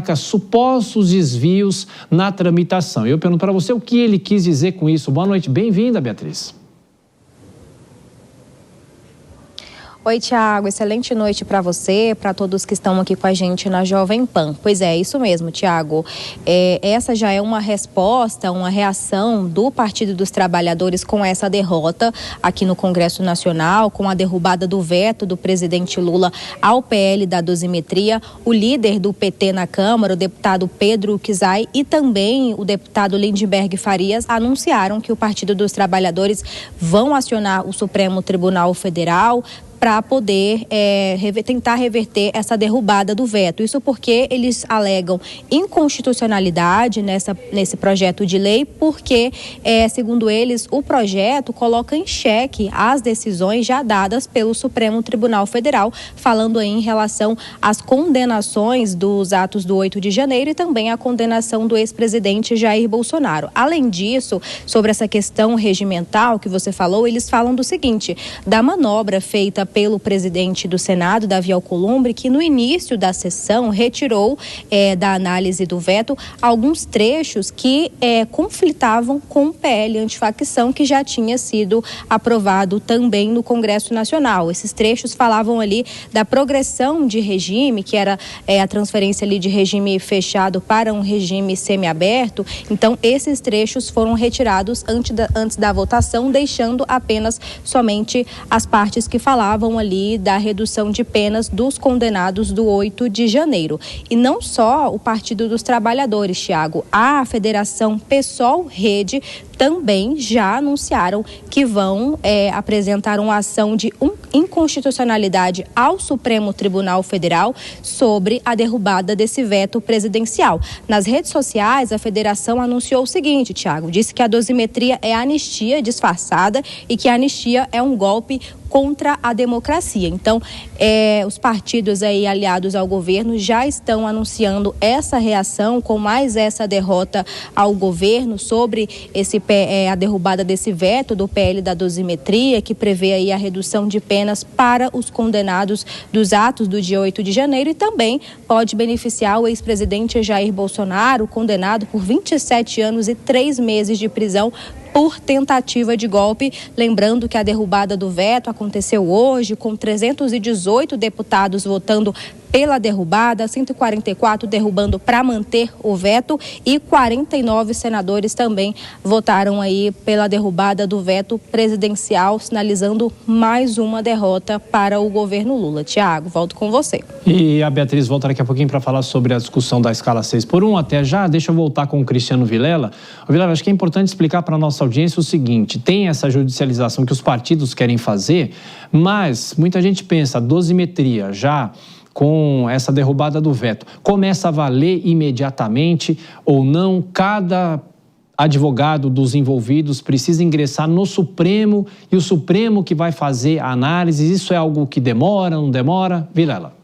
destaca supostos desvios na tramitação. Eu pergunto para você o que ele quis dizer com isso. Boa noite, bem-vinda, Beatriz. Oi, Tiago, excelente noite para você, para todos que estão aqui com a gente na Jovem Pan. Pois é, isso mesmo, Tiago. Essa já é uma resposta, uma reação do Partido dos Trabalhadores com essa derrota aqui no Congresso Nacional, com a derrubada do veto do presidente Lula ao PL da dosimetria. O líder do PT na Câmara, o deputado Pedro Kizai, e também o deputado Lindenberg Farias anunciaram que o Partido dos Trabalhadores vão acionar o Supremo Tribunal Federal para poder tentar reverter essa derrubada do veto. Isso porque eles alegam inconstitucionalidade nesse projeto de lei, porque, segundo eles, o projeto coloca em xeque as decisões já dadas pelo Supremo Tribunal Federal, falando aí em relação às condenações dos atos do 8 de janeiro e também a condenação do ex-presidente Jair Bolsonaro. Além disso, sobre essa questão regimental que você falou, eles falam do seguinte: da manobra feita pelo presidente do Senado, Davi Alcolumbre, que no início da sessão retirou da análise do veto alguns trechos que conflitavam com o PL antifacção, que já tinha sido aprovado também no Congresso Nacional. Esses trechos falavam ali da progressão de regime, que era a transferência ali de regime fechado para um regime semiaberto. Então, esses trechos foram retirados antes da votação, deixando apenas somente as partes que falavam ali da redução de penas dos condenados do 8 de janeiro. E não só o Partido dos Trabalhadores, Tiago, a Federação PSOL Rede também já anunciaram que vão apresentar uma ação de inconstitucionalidade ao Supremo Tribunal Federal sobre a derrubada desse veto presidencial. Nas redes sociais, a federação anunciou o seguinte, Tiago, disse que a dosimetria é anistia disfarçada e que a anistia é um golpe contra a democracia. Então, os partidos aí aliados ao governo já estão anunciando essa reação com mais essa derrota ao governo sobre a derrubada desse veto do PL da dosimetria, que prevê aí a redução de penas para os condenados dos atos do dia 8 de janeiro e também pode beneficiar o ex-presidente Jair Bolsonaro, condenado por 27 anos e 3 meses de prisão por tentativa de golpe. Lembrando que a derrubada do veto aconteceu hoje, com 318 deputados votando pela derrubada, 144 derrubando para manter o veto e 49 senadores também votaram aí pela derrubada do veto presidencial, sinalizando mais uma derrota para o governo Lula. Tiago, volto com você. E a Beatriz volta daqui a pouquinho para falar sobre a discussão da escala 6x1. Até já, deixa eu voltar com o Cristiano Vilela. Vilela, acho que é importante explicar para a nossa audiência o seguinte: tem essa judicialização que os partidos querem fazer, mas muita gente pensa, a dosimetria já com essa derrubada do veto, começa a valer imediatamente ou não? Cada advogado dos envolvidos precisa ingressar no Supremo e o Supremo que vai fazer a análise. Isso é algo que demora, não demora? Vilela.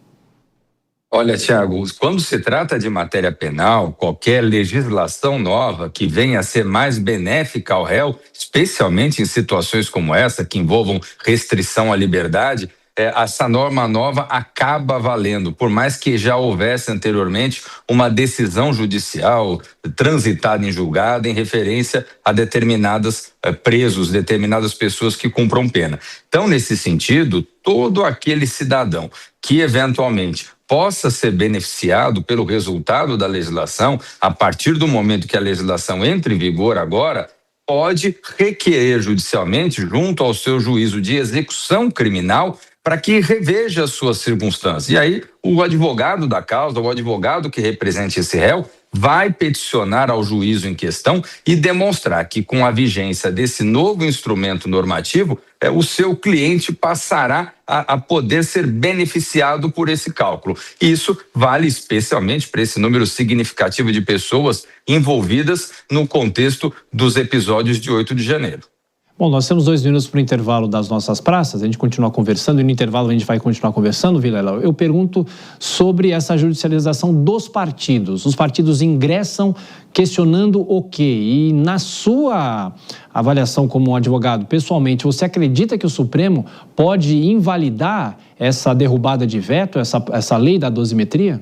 Olha, Tiago, quando se trata de matéria penal, qualquer legislação nova que venha a ser mais benéfica ao réu, especialmente em situações como essa, que envolvam restrição à liberdade, essa norma nova acaba valendo, por mais que já houvesse anteriormente uma decisão judicial transitada em julgado em referência a determinados presos, determinadas pessoas que cumpram pena. Então, nesse sentido, todo aquele cidadão que eventualmente possa ser beneficiado pelo resultado da legislação, a partir do momento que a legislação entra em vigor agora, pode requerer judicialmente, junto ao seu juízo de execução criminal, para que reveja as suas circunstâncias. E aí, o advogado da causa, o advogado que represente esse réu, vai peticionar ao juízo em questão e demonstrar que, com a vigência desse novo instrumento normativo, o seu cliente passará a poder ser beneficiado por esse cálculo. Isso vale especialmente para esse número significativo de pessoas envolvidas no contexto dos episódios de 8 de janeiro. Bom, nós temos 2 minutos para o intervalo das nossas praças, a gente continua conversando e no intervalo a gente vai continuar conversando, Vilela. Eu pergunto sobre essa judicialização dos partidos. Os partidos ingressam questionando o quê? E na sua avaliação como advogado, pessoalmente, você acredita que o Supremo pode invalidar essa derrubada de veto, essa lei da dosimetria?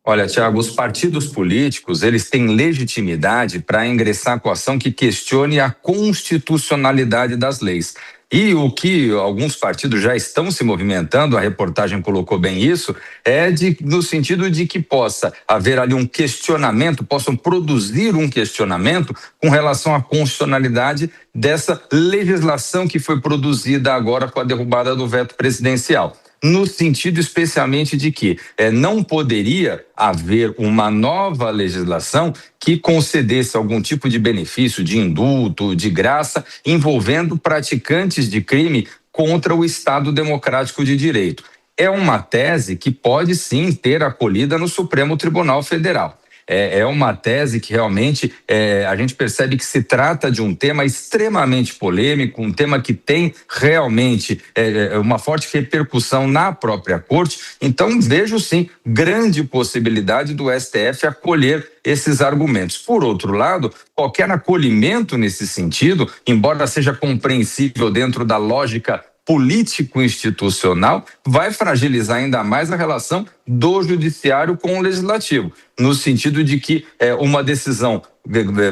Olha, Tiago, os partidos políticos, eles têm legitimidade para ingressar com ação que questione a constitucionalidade das leis. E o que alguns partidos já estão se movimentando, a reportagem colocou bem isso, no sentido de que possa haver ali um questionamento, possam produzir um questionamento com relação à constitucionalidade dessa legislação que foi produzida agora com a derrubada do veto presidencial. No sentido especialmente de que não poderia haver uma nova legislação que concedesse algum tipo de benefício, de indulto, de graça, envolvendo praticantes de crime contra o Estado Democrático de Direito. É uma tese que pode sim ter acolhida no Supremo Tribunal Federal. É uma tese que realmente a gente percebe que se trata de um tema extremamente polêmico, um tema que tem realmente uma forte repercussão na própria corte. Então, vejo sim grande possibilidade do STF acolher esses argumentos. Por outro lado, qualquer acolhimento nesse sentido, embora seja compreensível dentro da lógica político-institucional, vai fragilizar ainda mais a relação do judiciário com o legislativo, no sentido de que uma decisão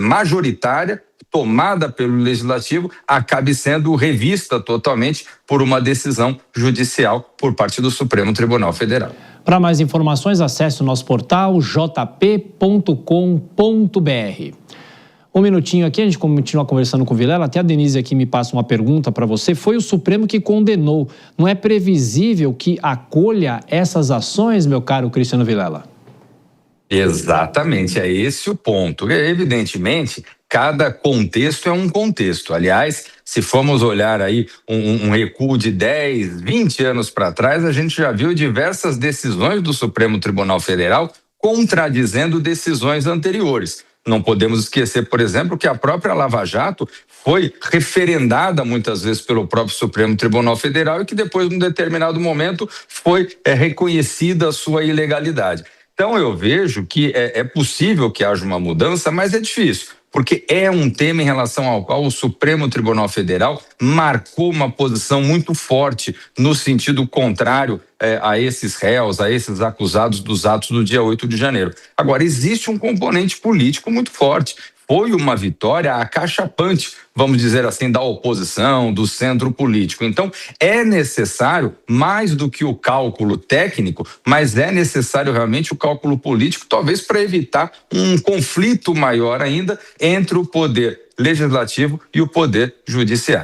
majoritária tomada pelo legislativo acabe sendo revista totalmente por uma decisão judicial por parte do Supremo Tribunal Federal. Para mais informações, acesse o nosso portal jp.com.br. Um minutinho aqui, a gente continua conversando com o Vilela, até a Denise aqui me passa uma pergunta para você. Foi o Supremo que condenou. Não é previsível que acolha essas ações, meu caro Cristiano Vilela? Exatamente, é esse o ponto. Evidentemente, cada contexto é um contexto. Aliás, se formos olhar aí um recuo de 10, 20 anos para trás, a gente já viu diversas decisões do Supremo Tribunal Federal contradizendo decisões anteriores. Não podemos esquecer, por exemplo, que a própria Lava Jato foi referendada muitas vezes pelo próprio Supremo Tribunal Federal e que depois, num determinado momento, foi reconhecida a sua ilegalidade. Então, eu vejo que é possível que haja uma mudança, mas é difícil, porque é um tema em relação ao qual o Supremo Tribunal Federal marcou uma posição muito forte no sentido contrário a esses réus, a esses acusados dos atos do dia 8 de janeiro. Agora, existe um componente político muito forte. Foi uma vitória acachapante, vamos dizer assim, da oposição, do centro político. Então, é necessário, mais do que o cálculo técnico, mas é necessário realmente o cálculo político, talvez para evitar um conflito maior ainda entre o poder legislativo e o poder judiciário.